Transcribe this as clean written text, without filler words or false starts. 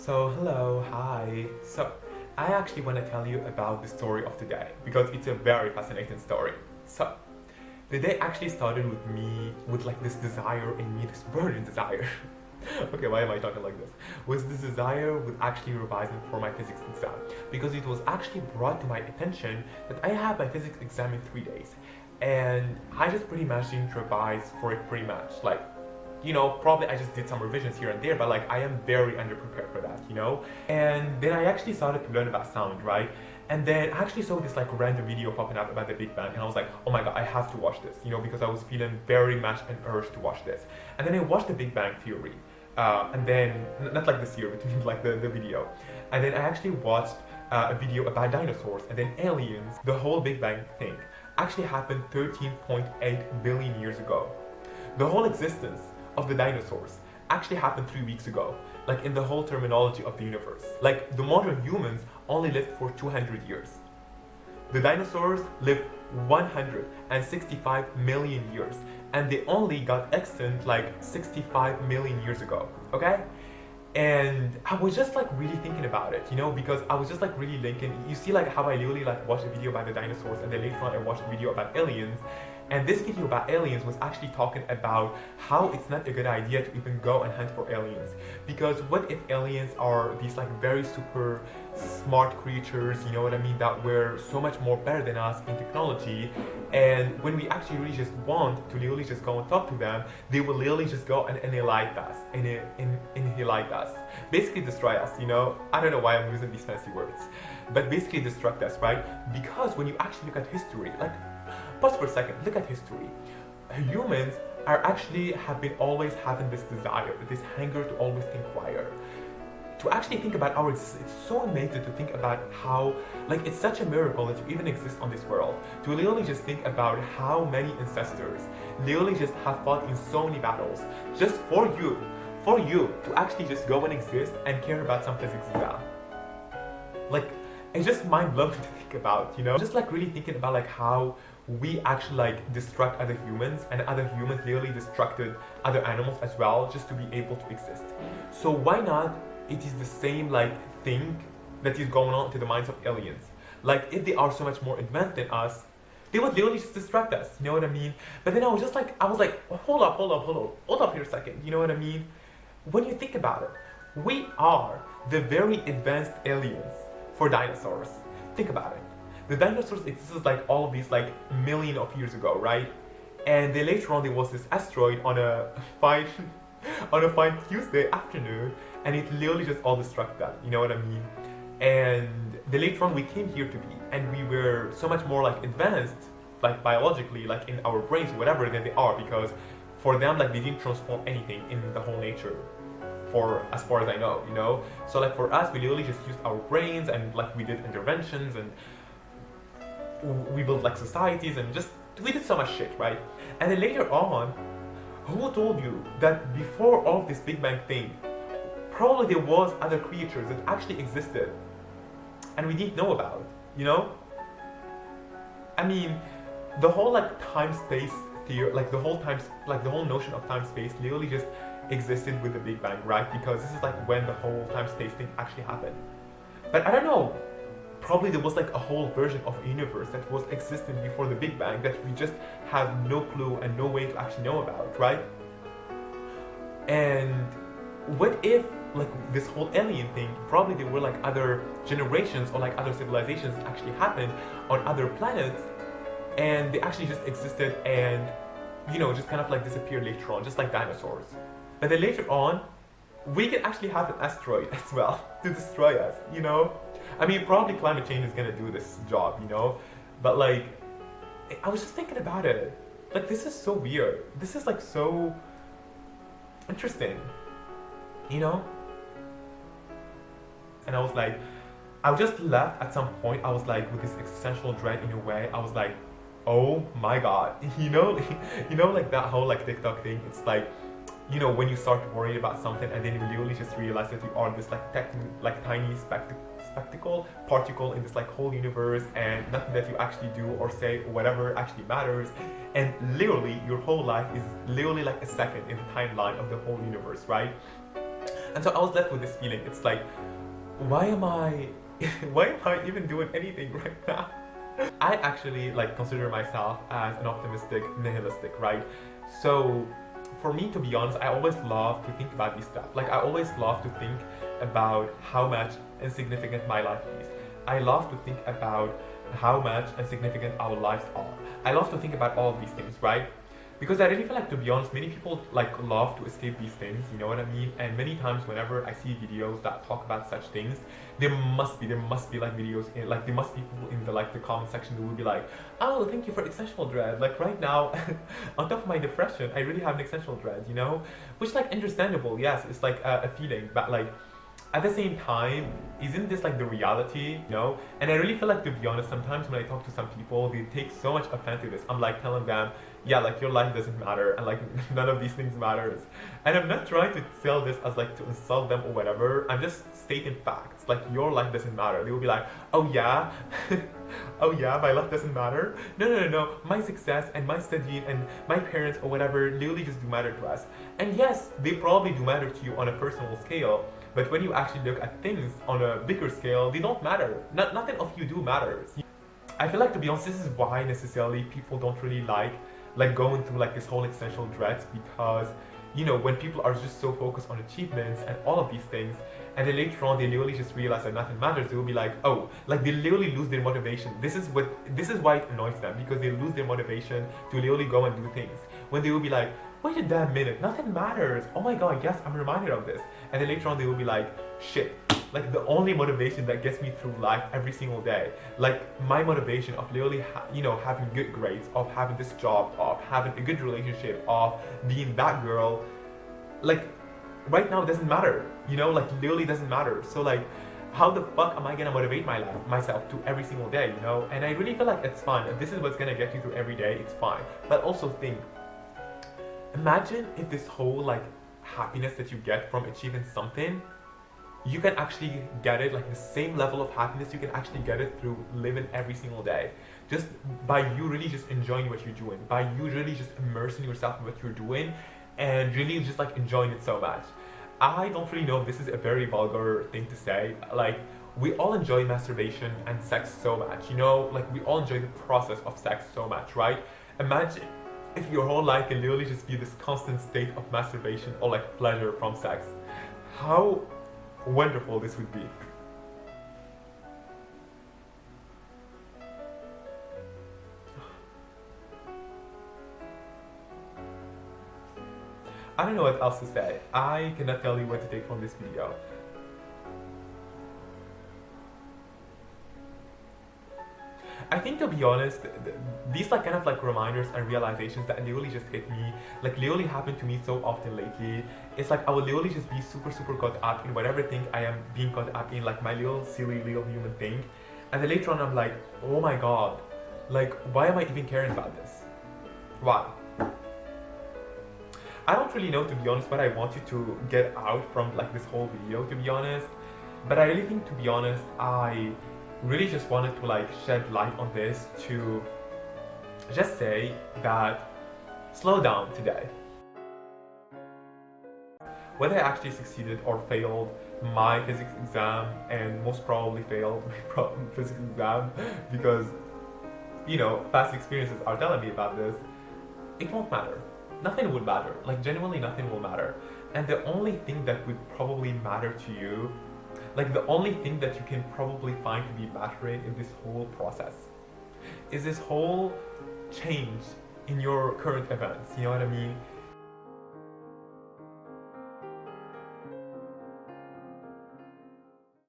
Hello, hi. I actually want to tell you about the story of today because it's a very fascinating story. The day actually started with me, with like this desire in me, this burning desire. Okay, why am I talking like this? Was this desire with actually revising for my physics exam because it was actually brought to my attention that I have my physics exam in 3 days, and I just pretty much didn't revise for it pretty much. Probably I just did some revisions here and there, but like I am very underprepared for that. And then I actually started to learn about sound, right? And then I actually saw this like random video popping up about the Big Bang, and I was like, oh my god, I have to watch this, because I was feeling very much an urge to watch this. And then I watched the Big Bang Theory, and then, not like the series, but like the video. And then I actually watched a video about dinosaurs and then aliens. The whole Big Bang thing actually happened 13.8 billion years ago. The whole existence of the dinosaurs actually happened 3 weeks ago, like in the whole terminology of the universe. Like the modern humans only lived for 200 years. The dinosaurs lived 165 million years, and they only got extinct like 65 million years ago, okay? And I was just like really thinking about it, because I was just like really linking. You see like how I literally like watched a video about the dinosaurs, and then later on I watched a video about aliens. And this video about aliens was actually talking about how it's not a good idea to even go and hunt for aliens. Because what if aliens are these like very super smart creatures, you know what I mean, that were so much more better than us in technology, and when we actually really just want to literally just go and talk to them, they will literally just go and annihilate us, basically destroy us, I don't know why I'm using these fancy words, but basically destruct us, right? Because when you actually look at history, like, pause for a second, look at history. Humans have been always having this desire, this hunger to always inquire, to actually think about our existence. It's so amazing to think about how, like, it's such a miracle that you even exist on this world. To literally just think about how many ancestors literally just have fought in so many battles just for you to actually just go and exist and care about some physics exam. Like, it's just mind-blowing to think about, Just like really thinking about like how we actually like destruct other humans, and other humans literally destructed other animals as well just to be able to exist. So why not it is the same like thing that is going on to the minds of aliens? Like, if they are so much more advanced than us, they would literally just distract us, you know what I mean? But then I was like, hold up here a second, you know what I mean? When you think about it, we are the very advanced aliens for dinosaurs. Think about it. The dinosaurs existed like all of these like million of years ago, right? And then later on there was this asteroid on a fine Tuesday afternoon, and it literally just all destructed that, you know what I mean? And then later on we came here to be, and we were so much more like advanced, like biologically, like in our brains, whatever, than they are, because for them, like, they didn't transform anything in the whole nature, for as far as I know, So like for us, we literally just used our brains, and like we did interventions, and we built like societies, and just we did so much shit, right? And then later on, who told you that before all this Big Bang thing, probably there was other creatures that actually existed and we didn't know about, I mean, the whole like time-space theory, like the whole notion of time-space literally just existed with the Big Bang, right? Because this is like when the whole time-space thing actually happened. But I don't know, probably there was like a whole version of a universe that was existing before the Big Bang that we just have no clue and no way to actually know about, right? And what if like this whole alien thing, probably there were like other generations or like other civilizations that actually happened on other planets, and they actually just existed and just kind of like disappeared later on, just like dinosaurs. But then later on, we can actually have an asteroid as well to destroy us, I mean, probably climate change is gonna do this job, but like, I was just thinking about it, like, this is so weird, this is like so interesting, and I was like, I just left at some point, I was like, with this existential dread in a way, I was like, oh my god, like that whole like TikTok thing, it's like, when you start worrying about something and then you literally just realize that you are this like tiny particle in this like whole universe, and nothing that you actually do or say or whatever actually matters, and literally your whole life is literally like a second in the timeline of the whole universe, right? And so I was left with this feeling. It's like, why am I why am I even doing anything right now? I actually like consider myself as an optimistic nihilistic, right? So for me, to be honest, I always love to think about this stuff. Like, I always love to think about how much insignificant my life is. I love to think about how much insignificant our lives are. I love to think about all of these things, right? Because I really feel like, to be honest, many people like love to escape these things, you know what I mean? And many times whenever I see videos that talk about such things, there must be like videos in, like there must be people in the like the comment section who will be like, oh, thank you for existential dread. Like right now, on top of my depression, I really have an existential dread, you know? Which like understandable, yes, it's like a feeling, but like at the same time, isn't this like the reality, you know? And I really feel like, to be honest, sometimes when I talk to some people, they take so much offense to this. I'm like telling them, yeah, like your life doesn't matter, and like none of these things matters. And I'm not trying to sell this as like to insult them or whatever. I'm just stating facts. Like, your life doesn't matter. They will be like, oh yeah, oh yeah, my life doesn't matter. No. My success and my studying and my parents or whatever literally just do matter to us. And yes, they probably do matter to you on a personal scale. But when you actually look at things on a bigger scale, they don't matter. Nothing of you do matters. I feel like, to be honest, this is why necessarily people don't really like going through like this whole existential dread, because, you know, when people are just so focused on achievements and all of these things, and then later on they literally just realize that nothing matters, they will be like, oh, like they literally lose their motivation. This is why it annoys them, because they lose their motivation to literally go and do things. When they will be like, wait a damn minute, nothing matters. Oh my god, yes, I'm reminded of this. And then later on they will be like, shit, like the only motivation that gets me through life every single day, like my motivation of literally having good grades, of having this job, of having a good relationship, of being that girl, like right now it doesn't matter, you know, like literally doesn't matter. So like, how the fuck am I gonna motivate myself to every single day, you know? And I really feel like it's fine. If this is what's gonna get you through every day, it's fine. But also think, imagine if this whole like happiness that you get from achieving something, you can actually get it, like the same level of happiness, you can actually get it through living every single day. Just by you really just enjoying what you're doing, by you really just immersing yourself in what you're doing, and really just like enjoying it so much. I don't really know if this is a very vulgar thing to say, like we all enjoy masturbation and sex so much, you know, like we all enjoy the process of sex so much, right? Imagine if your whole life can literally just be this constant state of masturbation or like pleasure from sex. How wonderful this would be. I don't know what else to say. I cannot tell you what to take from this video. I think, to be honest, these like kind of like reminders and realizations that literally just hit me, like literally happen to me so often lately. It's like I will literally just be super caught up in whatever thing I am being caught up in, like my little silly little human thing. And then later on I'm like, oh my god, like why am I even caring about this? Why? I don't really know, to be honest, what I want you to get out from like this whole video, to be honest. But I really think, to be honest, I really just wanted to like shed light on this to just say that slow down today. Whether I actually succeeded or failed my physics exam, and most probably failed my physics exam because, you know, past experiences are telling me about this, it won't matter. Nothing would matter. Like genuinely nothing will matter. And the only thing that would probably matter to you, like the only thing that you can probably find to be mattering in this whole process, is this whole change in your current events, you know what I mean?